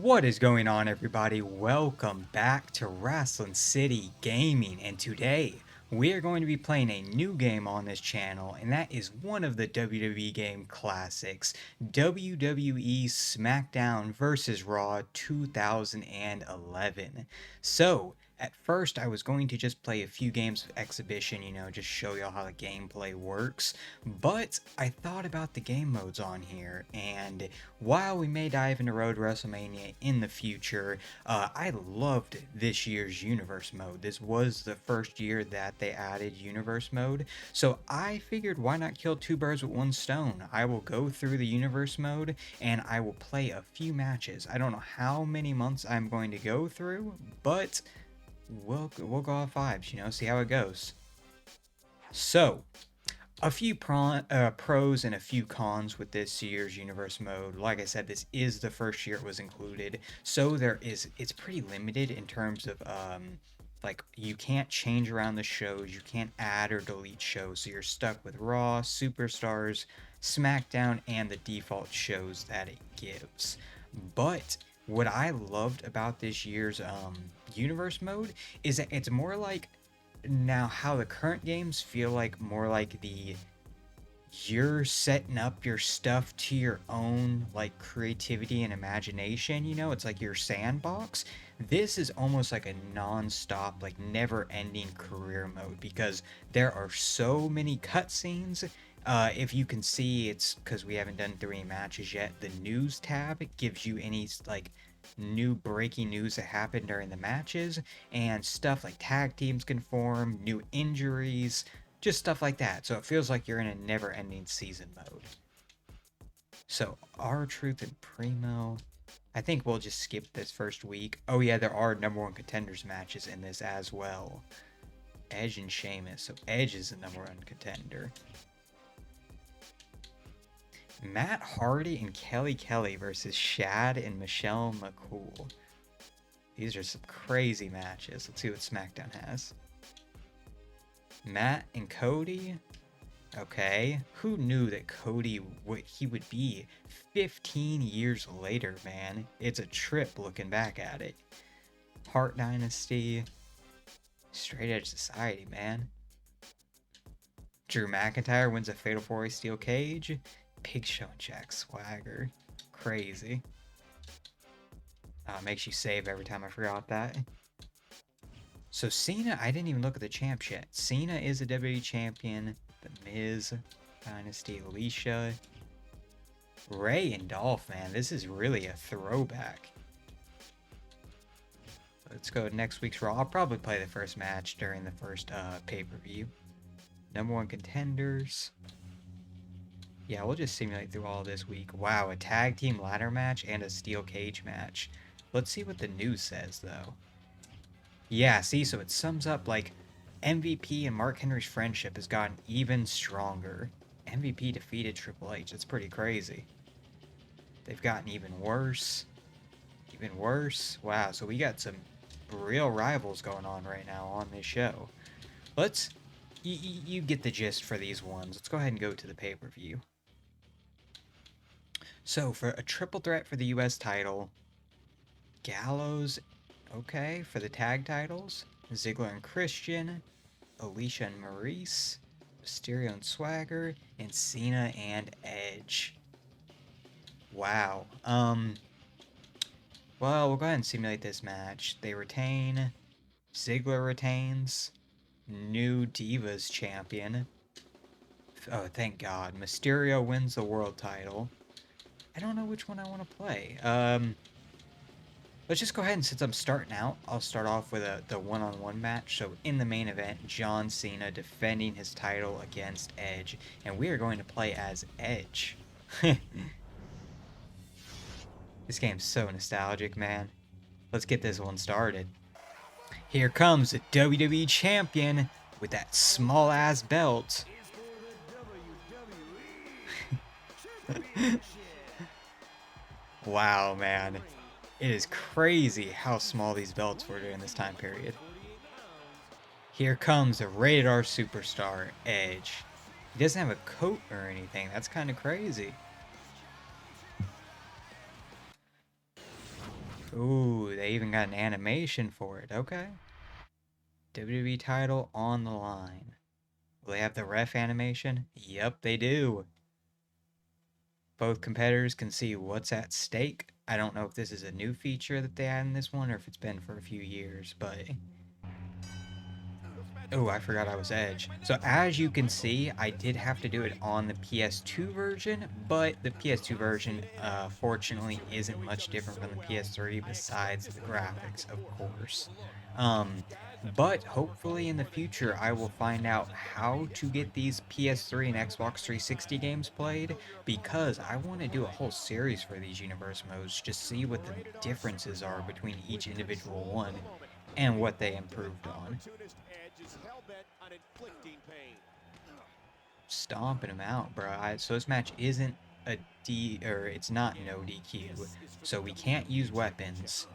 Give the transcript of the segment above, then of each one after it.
What is going on, everybody? Welcome back to Wrestling City Gaming, and today we are going to be playing a new game on this channel, and that is one of the WWE game classics, WWE Smackdown vs. Raw 2011. So, at first I was going to just play a few games of exhibition, just show y'all how the gameplay works, but I thought about the game modes on here, and while we may dive into Road to WrestleMania in the future, I loved this year's Universe mode. This was the first year that they added Universe mode, so I figured why not kill two birds with one stone. I will go through the Universe mode and I will play a few matches. I don't know how many months I'm going to go through, but we'll go off vibes, see how it goes. So, a few pros and a few cons with this year's universe mode. Like I said, this is the first year it was included, so it's pretty limited in terms of like you can't change around the shows, you can't add or delete shows, so you're stuck with Raw, Superstars, SmackDown, and the default shows that it gives. But what I loved about this year's universe mode is that it's more like now how the current games feel like more like you're setting up your stuff to your own like creativity and imagination, it's like your sandbox. This is almost like a non-stop, like never-ending career mode because there are so many cutscenes. If you can see, it's because we haven't done 3 matches yet. The news tab gives you any like new breaking news that happened during the matches, and stuff like tag teams can form, new injuries, just stuff like that. So it feels like you're in a never-ending season mode. So R-Truth and Primo, I think we'll just skip this first week. Oh yeah, there are number one contenders matches in this as well. Edge and Sheamus. So Edge is the number one contender. Matt Hardy and Kelly versus Shad and Michelle McCool. These are some crazy matches. Let's see what SmackDown has. Matt and Cody. Okay. Who knew that Cody would be 15 years later, man? It's a trip looking back at it. Hart Dynasty. Straight Edge Society, man. Drew McIntyre wins a Fatal 4-Way Steel Cage. Big Show and Jack Swagger. Crazy. Makes you save every time I forgot that. So Cena, I didn't even look at the champs yet. Cena is a WWE champion. The Miz, Dynasty, Alicia. Ray and Dolph, man. This is really a throwback. Let's go to next week's Raw. I'll probably play the first match during the first pay-per-view. Number one contenders. Yeah, we'll just simulate through all this week. Wow, a tag team ladder match and a steel cage match. Let's see what the news says, though. Yeah, see, so it sums up, like, MVP and Mark Henry's friendship has gotten even stronger. MVP defeated Triple H. That's pretty crazy. They've gotten even worse. Even worse. Wow, so we got some real rivals going on right now on this show. Let's... You get the gist for these ones. Let's go ahead and go to the pay-per-view. So, for a triple threat for the US title, Gallows, okay, for the tag titles, Ziggler and Christian, Alicia and Maurice, Mysterio and Swagger, and Cena and Edge. Wow. Well, we'll go ahead and simulate this match. They retain, Ziggler retains, new Divas champion. Oh, thank God. Mysterio wins the world title. I don't know which one I want to play. Let's just go ahead and since I'm starting out, I'll start off with the one-on-one match. So in the main event, John Cena defending his title against Edge. And we are going to play as Edge. This game's so nostalgic, man. Let's get this one started. Here comes the WWE Champion with that small-ass belt. Wow, man. It is crazy how small these belts were during this time period. Here comes a rated R superstar, Edge. He doesn't have a coat or anything. That's kind of crazy. Ooh, they even got an animation for it. Okay. WWE title on the line. Will they have the ref animation? Yep, they do. Both competitors can see what's at stake. I don't know if this is a new feature that they add in this one or if it's been for a few years, but oh, I forgot I was Edge. So as you can see, I did have to do it on the PS2 version, but the PS2 version, fortunately, isn't much different from the PS3 besides the graphics, of course. Um, but hopefully in the future, I will find out how to get these PS3 and Xbox 360 games played, because I want to do a whole series for these universe modes, just see what the differences are between each individual one and what they improved on. Stomping him out, bro. So this match isn't a or it's not no DQ, so we can't use weapons.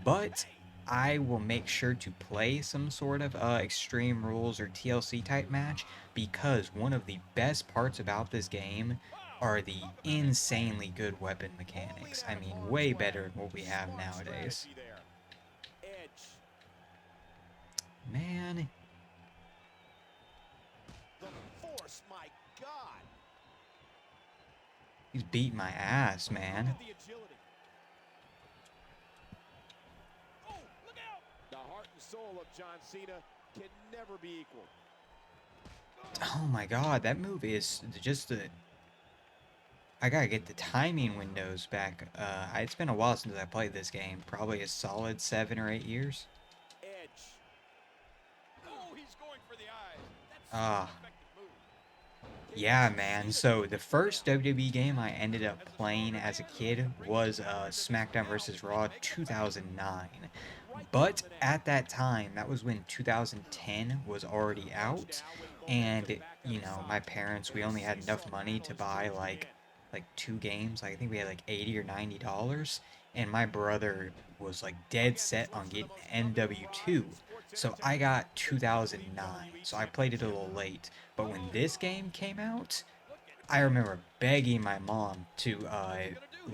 But I will make sure to play some sort of Extreme Rules or TLC type match, because one of the best parts about this game are the insanely good weapon mechanics. I mean, way better than what we have nowadays. Man, he's beating my ass, man. The heart and soul of John Cena can never be equal. Oh my god, that move is just the... I gotta get the timing windows back. It's been a while since I played this game. Probably a solid 7 or 8 years. Edge. Oh, he's going for the eyes. That's Ah. an effective move. Yeah, man. So the first WWE game I ended up playing as a kid was SmackDown vs. Raw 2009. But at that time, that was when 2010 was already out, and you know, my parents, we only had enough money to buy like 2 games. Like, I think we had like 80 or $90, and my brother was like dead set on getting NW2. So I got 2009. So I played it a little late. But when this game came out, I remember begging my mom to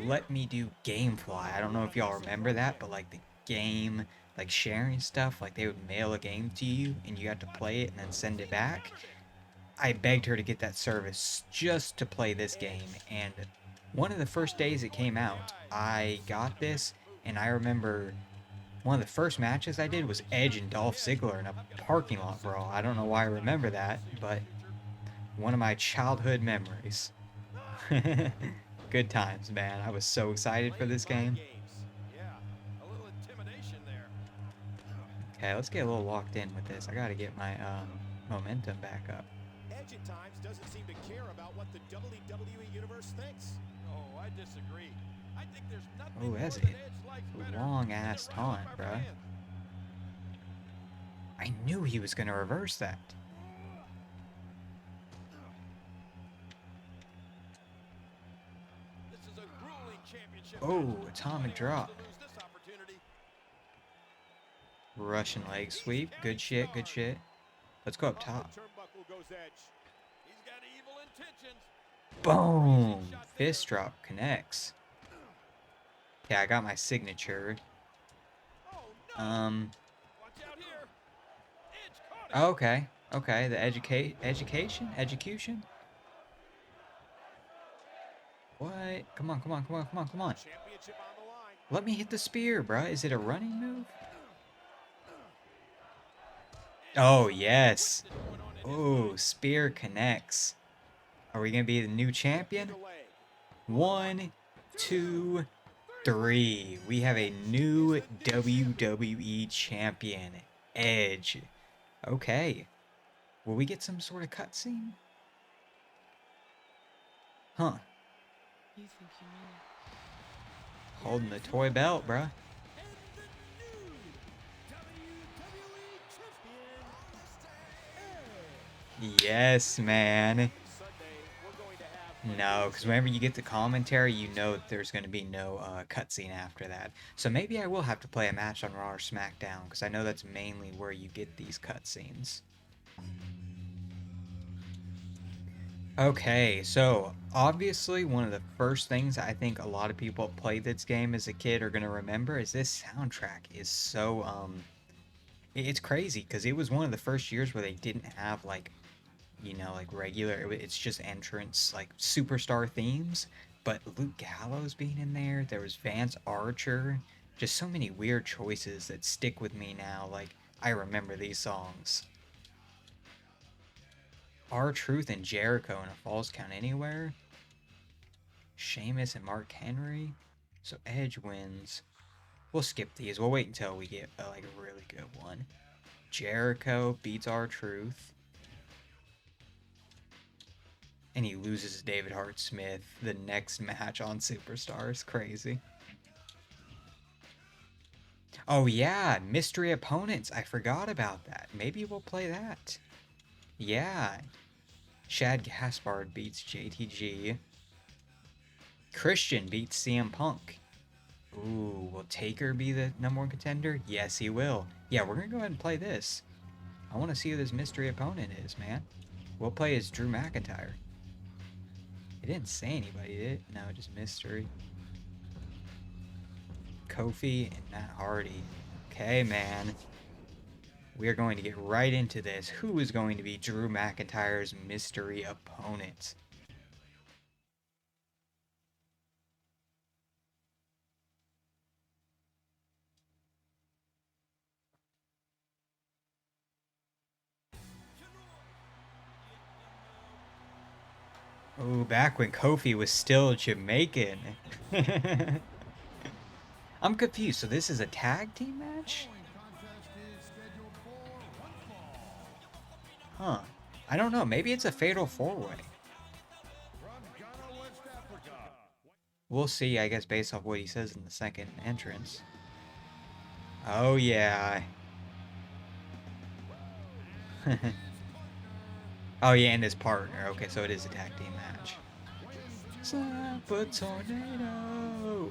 let me do GameFly. I don't know if y'all remember that, but like the game, like sharing stuff, like they would mail a game to you and you got to play it and then send it back. I begged her to get that service just to play this game, and one of the first days it came out, I got this, and I remember one of the first matches I did was Edge and Dolph Ziggler in a parking lot brawl. I don't know why I remember that, but one of my childhood memories. Good times, man. I was so excited for this game. Okay, let's get a little locked in with this. I gotta get my momentum back up. Edge at times doesn't seem to care about what the WWE Universe thinks. Oh, I disagree. I think there's nothing Oh, that's a long ass taunt, bruh. I knew he was gonna reverse that. Oh, atomic drop. Russian leg sweep. Good shit, good shit. Let's go up top. Boom! Fist drop connects. Yeah, I got my signature. Okay. Okay, the education? What? Come on, come on, come on, come on, come on. Let me hit the spear, bruh. Is it a running move? Oh, yes. Oh, spear connects. Are we going to be the new champion? 1, 2, 3. We have a new WWE champion, Edge. Okay. Will we get some sort of cutscene? Huh. You think you know? Holding the toy belt, bruh. Yes, man. No, because whenever you get the commentary, you know that there's going to be no cutscene after that. So maybe I will have to play a match on Raw or SmackDown, because I know that's mainly where you get these cutscenes. Okay, so obviously one of the first things I think a lot of people played this game as a kid are gonna remember is this soundtrack is so it's crazy because it was one of the first years where they didn't have like like regular it's just entrance like superstar themes, but Luke Gallows being in there was Vance Archer, just so many weird choices that stick with me now. Like I remember these songs. R-Truth and Jericho in a Falls Count Anywhere. Sheamus and Mark Henry. So Edge wins. We'll skip these. We'll wait until we get like a really good one. Jericho beats R-Truth. And he loses to David Hart Smith the next match on Superstars. Crazy. Oh yeah, mystery opponents. I forgot about that. Maybe we'll play that. Yeah. Shad Gaspard beats JTG. Christian beats CM Punk. Ooh, will Taker be the #1 contender? Yes, he will. Yeah, we're gonna go ahead and play this. I want to see who this mystery opponent is, man. We'll play as Drew McIntyre. It didn't say anybody, did it? No, just mystery. Kofi and Matt Hardy. Okay, man. We are going to get right into this. Who is going to be Drew McIntyre's mystery opponent? Oh, back when Kofi was still Jamaican. I'm confused. So this is a tag team match? Huh. I don't know. Maybe it's a fatal four-way. We'll see, I guess, based off what he says in the second entrance. Oh, yeah. Oh, yeah, and his partner. Okay, so it is a tag team match. Slap a tornado.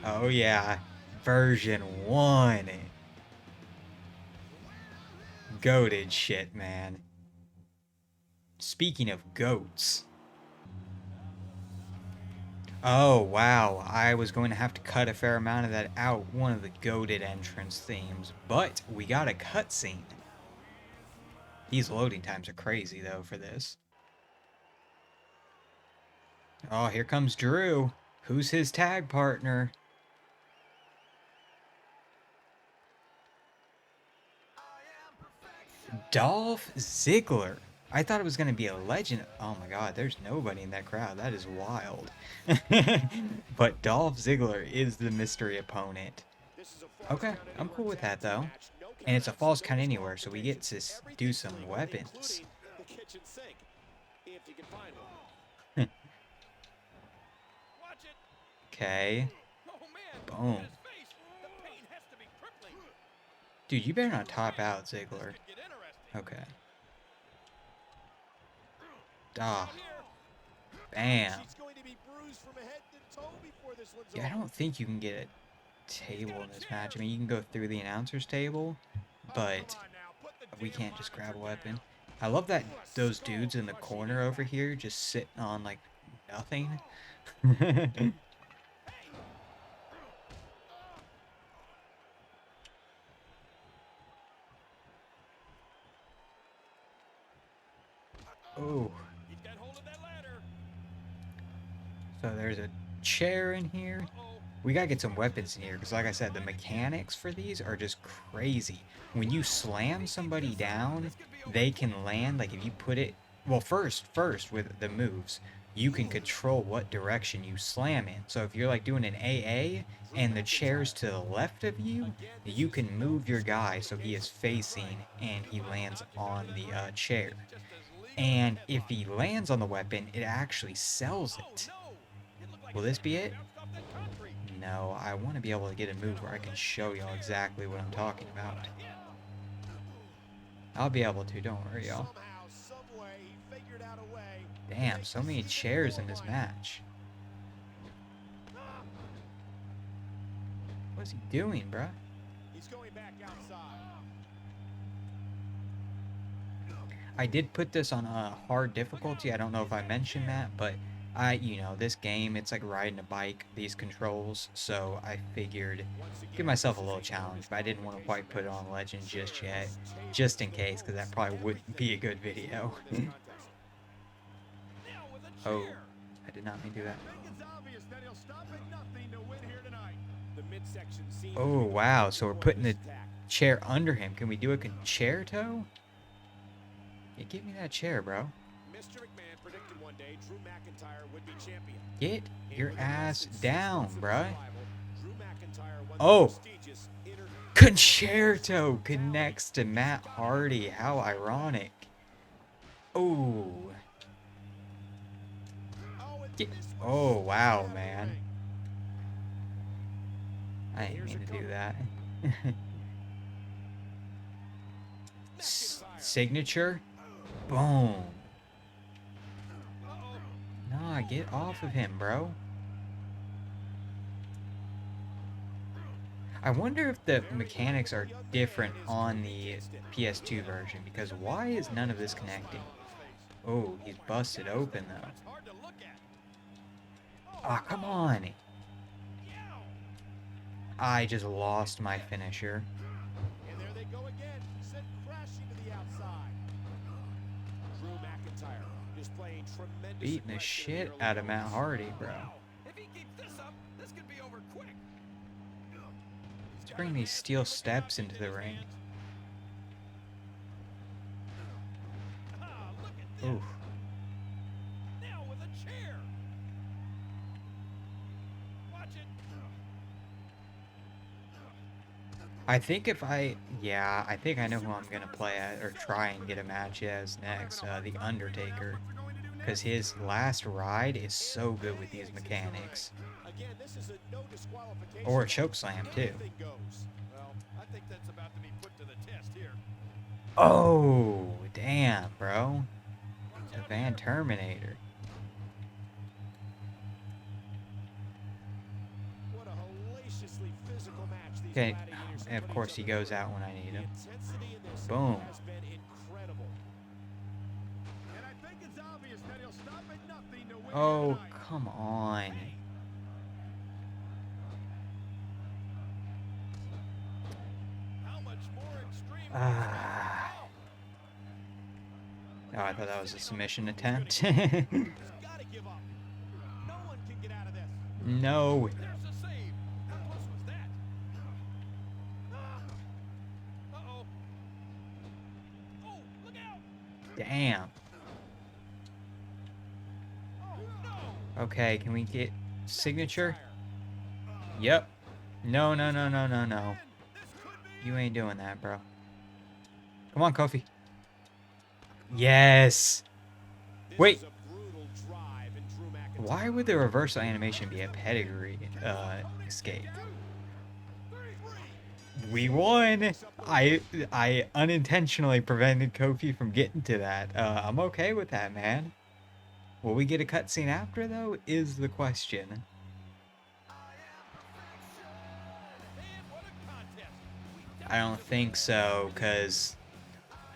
Oh, yeah. Version 1. Goated shit, man. Speaking of goats. Oh, wow. I was going to have to cut a fair amount of that out. One of the goated entrance themes. But we got a cutscene. These loading times are crazy, though, for this. Oh, here comes Drew. Who's his tag partner? Dolph Ziggler. I thought it was going to be a legend. Oh my god, there's nobody in that crowd. That is wild. But Dolph Ziggler is the mystery opponent. Okay, I'm cool with that, though. And it's a falls count anywhere, so we get to do some weapons. Okay. Boom. Dude, you better not top out, Ziggler. Okay. Ah. Bam. Yeah, I don't think you can get a table in this match. I mean, you can go through the announcer's table, but we can't just grab a weapon. I love that those dudes in the corner over here just sitting on, like, nothing. Oh. So there's a chair in here. We gotta get some weapons in here, because like I said, the mechanics for these are just crazy. When you slam somebody down, they can land, like if you put it... Well, first, with the moves, you can control what direction you slam in. So if you're like doing an AA, and the chair's to the left of you, you can move your guy so he is facing, and he lands on the chair. And if he lands on the weapon, it actually sells it. Will this be it? No, I want to be able to get a move where I can show y'all exactly what I'm talking about. I'll be able to, don't worry, y'all. Damn, so many chairs in this match. What's he doing, bruh? I did put this on a hard difficulty. I don't know if I mentioned that, but this game, it's like riding a bike, these controls, so I figured give myself a little challenge, but I didn't want to quite put it on Legend just yet, just in case, because that probably wouldn't be a good video. Oh, I did not mean to do that. Oh, wow, so we're putting the chair under him. Can we do a concerto? Yeah, give me that chair, bro. Mr. McMahon predicted one day Drew McIntyre would be champion. Get your ass down, bruh. Drew McIntyre won Oh, the prestigious concerto connects to Matt Hardy. How ironic. Oh. Oh, wow, man. I didn't mean to do that. Signature? Boom. Nah, get off of him, bro. I wonder if the mechanics are different on the PS2 version, because why is none of this connecting? Oh, he's busted open, though. Ah, come on. I just lost my finisher. And there they go again, sent crashing to the outside. Drew McIntyre displaying tremendous Beating the shit out of Matt Hardy, bro. If he keeps this up, this could be over quick. Let's bring these steel steps into the ring. Oof. Now with a chair. Watch it. I think I think I know who I'm gonna play at, or try and get a match as next, The Undertaker. Because his last ride is so good with these mechanics. Again, this is a no disqualification. Or a chokeslam, too. Anything goes. Well, I think that's about to be put to the test here. Oh, damn, bro. The Van Terminator. What a hellaciously physical match these Okay, gladiators and of put course he each other goes out through. when I need The him. intensity in this Boom. has been incredible. And I think it's obvious that he'll stop at nothing to win Oh, tonight. come on. How much more extreme Ah. Oh, I thought that was a submission attempt. He's gotta give up. No one can get out of this. No. There's a save. How close was that? Uh-oh. Oh, look out. Damn. Oh, no. Okay, can we get signature? Yep. No, no, no, no, no, no. You ain't doing that, bro. Come on, Kofi. Yes. Wait. Why would the reversal animation be a pedigree escape? We won. I unintentionally prevented Kofi from getting to that. I'm okay with that, man. Will we get a cutscene after, though, is the question. I don't think so, because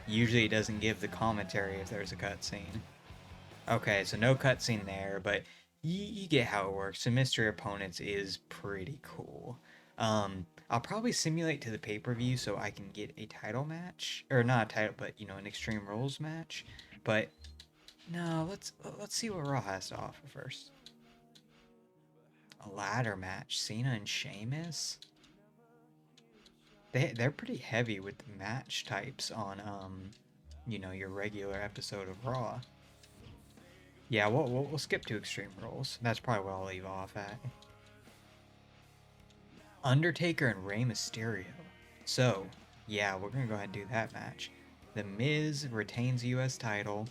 usually it doesn't give the commentary if there's a cutscene. Okay, so no cutscene there, but you get how it works. The mystery opponents is pretty cool. I'll probably simulate to the pay-per-view so I can get a title match, or not a title, but an Extreme Rules match. But no, let's see what Raw has to offer first. A ladder match, Cena and Sheamus. They're pretty heavy with the match types on your regular episode of Raw. Yeah, we'll skip to Extreme Rules. That's probably what I'll leave off at. Undertaker and Rey Mysterio. So, yeah, we're gonna go ahead and do that match. The Miz retains the US title.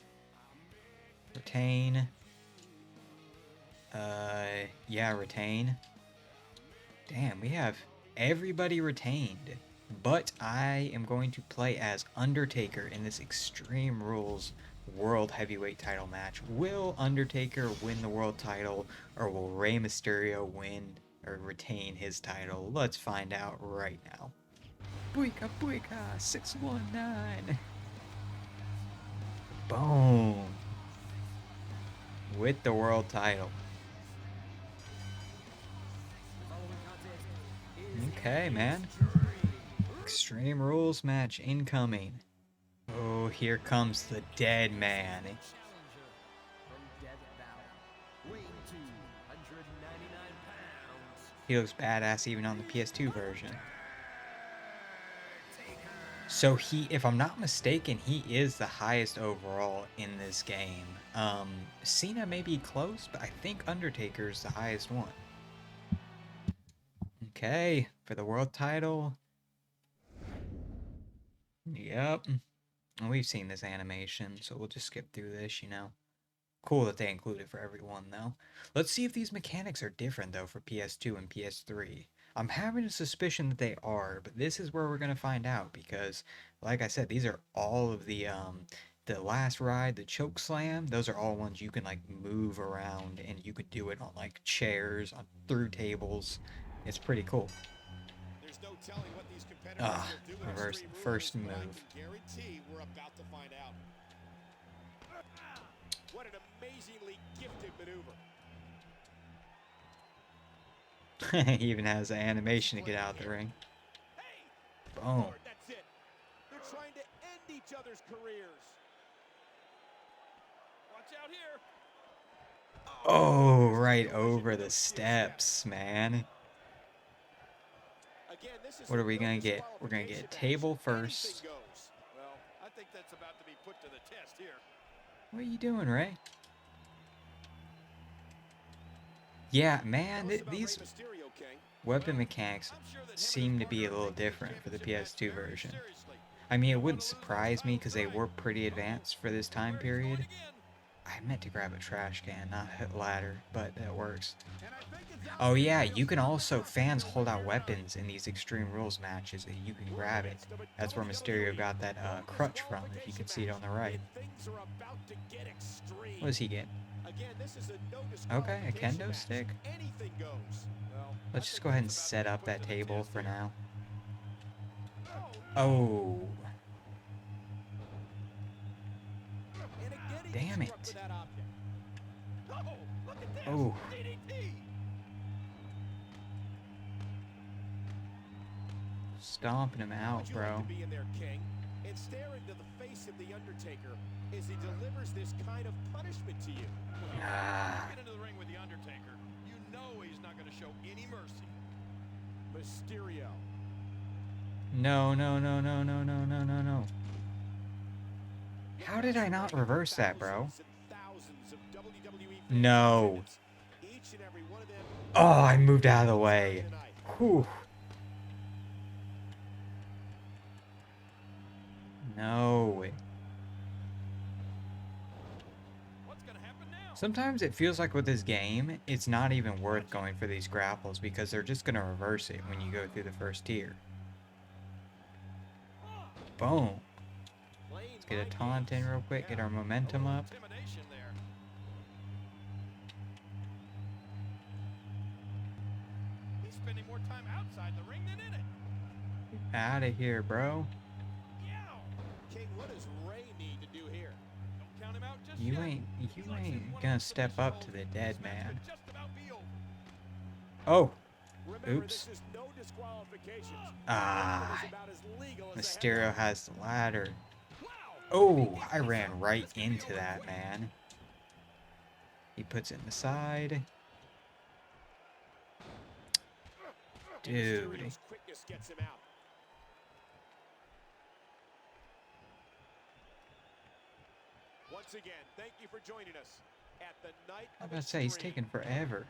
Retain. Yeah, retain. Damn, we have everybody retained. But I am going to play as Undertaker in this Extreme Rules World Heavyweight title match. Will Undertaker win the world title, or will Rey Mysterio win or retain his title? Let's find out right now. Buika Buika 619. Boom. With the world title. Okay, man. Extreme Rules match incoming. Oh, here comes the dead man. He looks badass even on the PS2 version. So he, if I'm not mistaken, he is the highest overall in this game. Cena may be close, but I think Undertaker's the highest one. Okay, for the world title. Yep. We've seen this animation, so we'll just skip through this, you know. Cool that they include it for everyone, though. Let's see if these mechanics are different, though, for PS2 and PS3. I'm having a suspicion that they are, but this is where we're going to find out, because, like I said, these are all of the last ride, the choke slam, those are all ones you can, like, move around, and you could do it on, like, chairs, on through tables. It's pretty cool. There's no telling what these competitors will do in Reverse Extreme the first Rules, but I move. can guarantee we're about to find out. What an amazingly gifted maneuver. He even has an animation to get out of the ring. Hey! Boom. Lord, that's it. They're trying to end each other's careers. Watch out here. Oh, right over the steps, man. Again, this is What are a we no gonna get? We're gonna get a table first. Anything goes. Well, I think that's about to be put to the test here. What are you doing, Ray? Yeah, man, these weapon mechanics seem to be a little different for the PS2 version. I mean, it wouldn't surprise me because they were pretty advanced for this time period. I meant to grab a trash can, not a ladder, but that works. Oh yeah, you can also, fans hold out weapons in these Extreme Rules matches and you can grab it. That's where Mysterio got that crutch from, if you can see it on the right. What does he get? Okay, a kendo stick. Let's just go ahead and set up that table for now. Oh. Damn it. Oh. Stomping him out, bro. And stare into the face of the Undertaker as he delivers this kind of punishment to you. Get into the ring with the Undertaker. You know he's not going to show any mercy. Mysterio. No, no, no, no, no, no, no, no, no. How did I not reverse that, bro? No. Oh, I moved out of the way. Whew. No. Sometimes it feels like with this game, it's not even worth going for these grapples because they're just going to reverse it when you go through the first tier. Boom. Let's get a taunt in real quick, get our momentum up. He's spending more time outside the ring than in it. Out of here, bro. King, what does Ray need to do here? Don't count him out just You yet. ain't gonna step up to the dead man. Oh. Oops. Ah. Mysterio has the ladder. Oh, I ran right into that, man. He puts it in the side. Dude. Once again, thank you for joining us at the night. I was about to say, he's taking forever.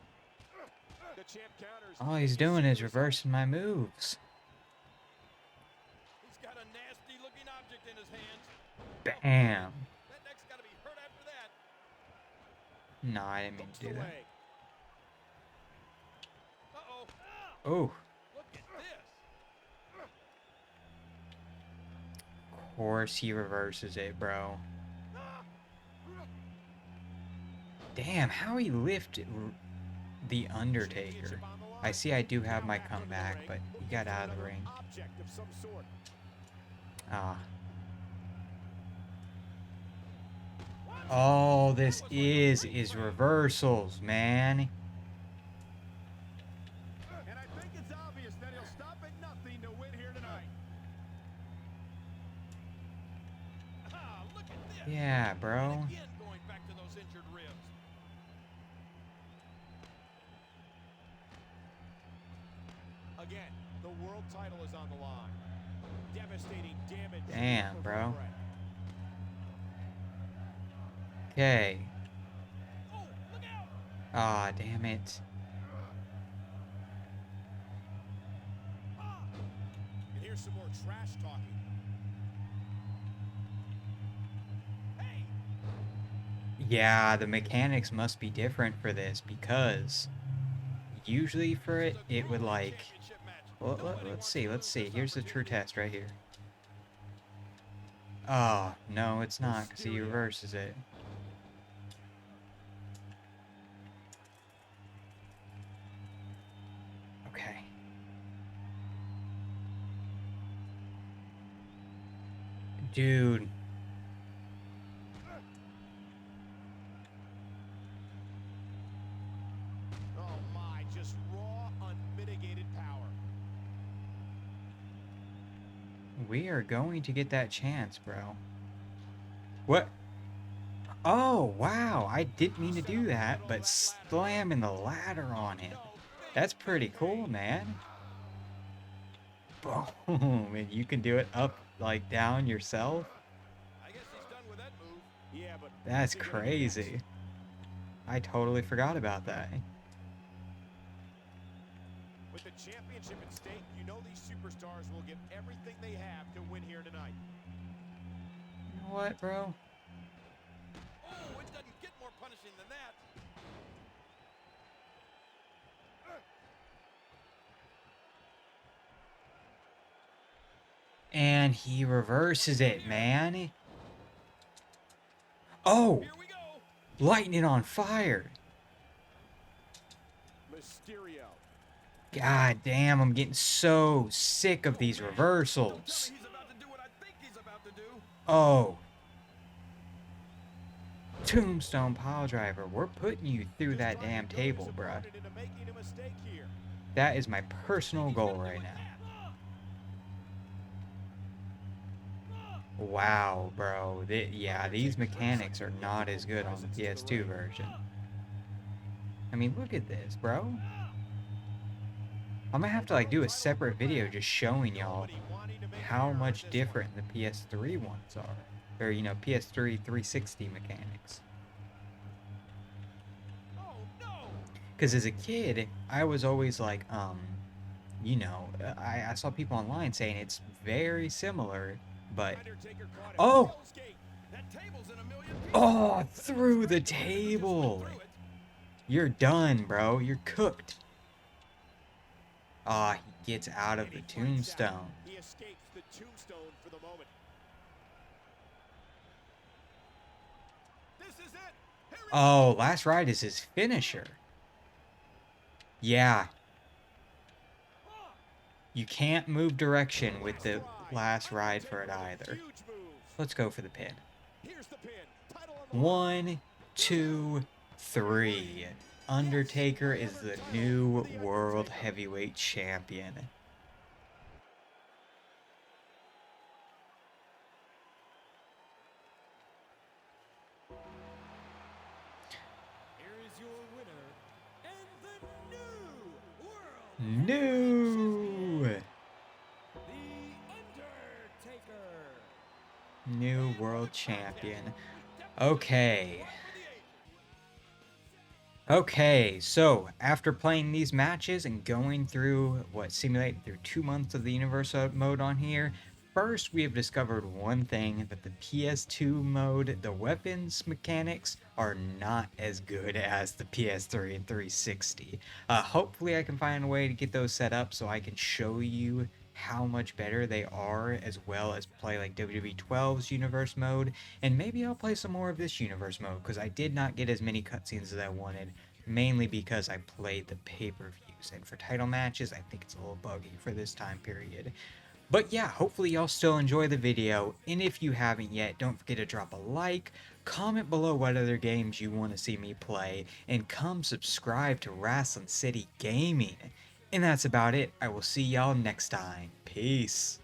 The champ counters. All he's doing is reversing my moves. He's got a nasty looking object in his hands. Bam. That neck's got to be hurt after that. No, I didn't mean to do that. Uh-oh. Oh. Look at this. Of course he reverses it, bro. Damn, how he lifted the Undertaker. I see I do have my comeback, but he got out of the ring. Ah. All this is reversals, man. And I think it's obvious that he'll stop at nothing to win here tonight. Ah, look at this. Yeah, bro. And again, going back to those injured ribs. Again, the world title is on the line. Devastating damage. Damn, bro. Okay. Oh, look out. Ah, damn it. And here's some more trash talking. Hey. Yeah, the mechanics must be different for this because usually for it, it would like... Well, let's see. Here's the true test right here. Oh, no, it's not because he reverses it. Okay. Dude. Oh my, just raw, unmitigated power. We are going to get that chance, bro. What? Oh, wow. I didn't mean to do that, but slamming the ladder on him. That's pretty cool, man. Boom. And you can do it up, like, down yourself. I guess he's done with that move. Yeah, but That's crazy. I totally forgot about that. with the championship at stake, you know these superstars will give everything they have to win here tonight. You know what, bro? Oh, it doesn't get more punishing than that. And he reverses it, man. Oh! Here we go. Lightning on fire. Mysterio. God damn, I'm getting so sick of these reversals. He's about to do what I think he's about to do. Oh. Tombstone pile driver. We're putting you through that damn table, bruh. Into making a mistake here. That is my personal goal right now. Wow, bro. Yeah, these mechanics are not as good on the PS2 version. I mean, look at this, bro. I'm gonna have to like do a separate video just showing y'all how much different the PS3 ones are. Or, you know, PS3 360 mechanics. Oh no. Because as a kid, I was always like, you know, I saw people online saying it's very similar, but... Oh! Oh, through the table! You're done, bro. You're cooked. Ah, he gets out of the tombstone. He escapes the tombstone for the moment. This is it. Oh, last ride is his finisher. Yeah. You can't move direction with the last ride for it either. Let's go for the pin. Here's the pin. Title on the 1, 2, 3. Undertaker is the new World Heavyweight Champion. Here is your winner and the new world New! The Undertaker. New World Champion. Okay. Okay, so after playing these matches and going through what simulated through 2 months of the Universal mode on here, first we have discovered one thing, that the PS2 mode, the weapons mechanics are not as good as the PS3 and 360. Hopefully I can find a way to get those set up so I can show you how much better they are, as well as play like WWE 12's universe mode, and maybe I'll play some more of this universe mode, because I did not get as many cutscenes as I wanted, mainly because I played the pay-per-views, and for title matches I think it's a little buggy for this time period. But yeah, hopefully y'all still enjoy the video, and if you haven't yet, don't forget to drop a like, comment below what other games you want to see me play, and come subscribe to Wrestling City Gaming. And that's about it. I will see y'all next time. Peace.